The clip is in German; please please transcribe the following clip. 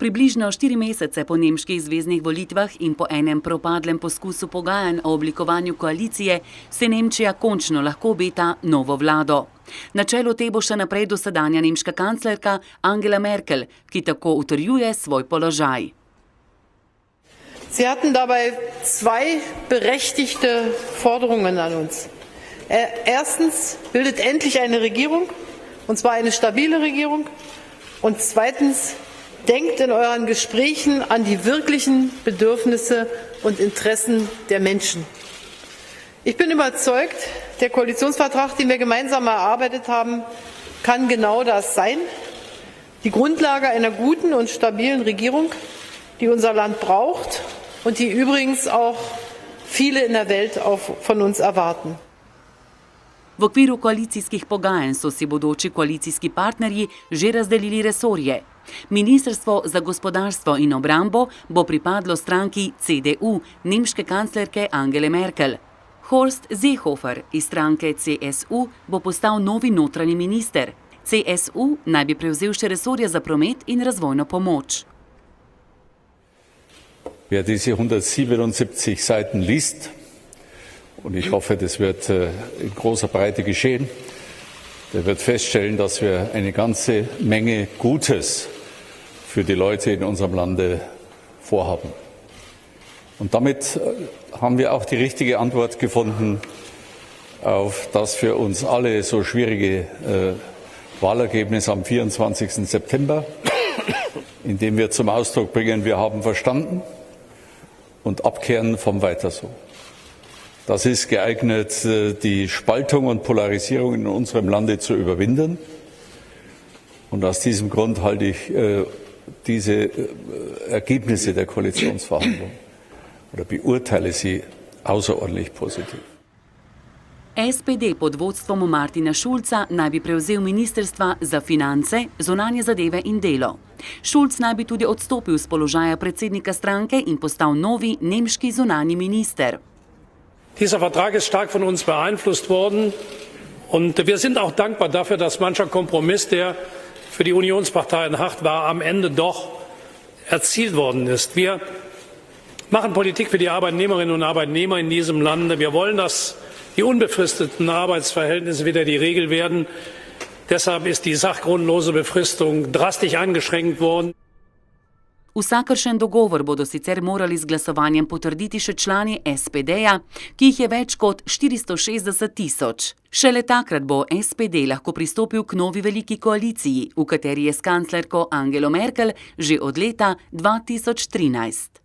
Približno 4 mesece po nemških zveznih volitvah in po enem propadlem poskusu pogajanj o oblikovanju koalicije se Nemčija končno lahko obeta novo vlado. Na čelu te bo še naprej dosedanja nemška kanclerka Angela Merkel, ki tako utrjuje svoj položaj. Sie hatten dabei zwei berechtigte Forderungen an uns. Erstens, bildet endlich eine Regierung, und zwar eine stabile Regierung. Und zweitens, denkt in euren Gesprächen an die wirklichen Bedürfnisse und Interessen der Menschen. Ich bin überzeugt, der Koalitionsvertrag, den wir gemeinsam erarbeitet haben, kann genau das sein. Die Grundlage einer guten und stabilen Regierung, die unser Land braucht und die übrigens auch viele in der Welt von uns erwarten. V okviru koalicijskih pogajanj so si bodoči koalicijski partnerji že razdelili resorje. Ministrstvo za gospodarstvo in obrambo bo pripadlo stranki CDU, nemške kanclerke Angele Merkel. Horst Seehofer iz stranke CSU bo postal novi notranji minister. CSU naj bi prevzel še resorje za promet in razvojno pomoč. Wer diese 177 Seiten liest, und ich hoffe, das wird in großer Breite geschehen, der wird feststellen, dass wir eine ganze Menge Gutes für die Leute in unserem Lande vorhaben. Und damit haben wir auch die richtige Antwort gefunden auf das für uns alle so schwierige Wahlergebnis am 24. September, in dem wir zum Ausdruck bringen, wir haben verstanden und abkehren vom Weiter so. Das ist geeignet, die Spaltung und Polarisierung in unserem Lande zu überwinden. Und aus diesem Grund halte ich diese Ergebnisse der Koalitionsverhandlungen oder beurteile sie außerordentlich positiv. SPD pod vodstvom Martina Schulza naj bi prevzel ministrstva za finance, zunanje zadeve in delo. Schulz naj bi tudi odstopil z položaja predsednika stranke in postal novi nemški zunanji minister. Dieser Vertrag ist stark von uns beeinflusst worden und wir sind auch dankbar dafür, dass mancher Kompromiss, der für die Unionsparteien hart war, am Ende doch erzielt worden ist. Wir machen Politik für die Arbeitnehmerinnen und Arbeitnehmer in diesem Lande. Wir wollen, dass die unbefristeten Arbeitsverhältnisse wieder die Regel werden. Deshalb ist die sachgrundlose Befristung drastisch eingeschränkt worden. Vsakršen dogovor bodo sicer morali z glasovanjem potrditi še člani SPD-ja, ki jih je več kot 460 000. Šele takrat bo SPD lahko pristopil k novi veliki koaliciji, v kateri je s kanclerko Angelo Merkel že od leta 2013.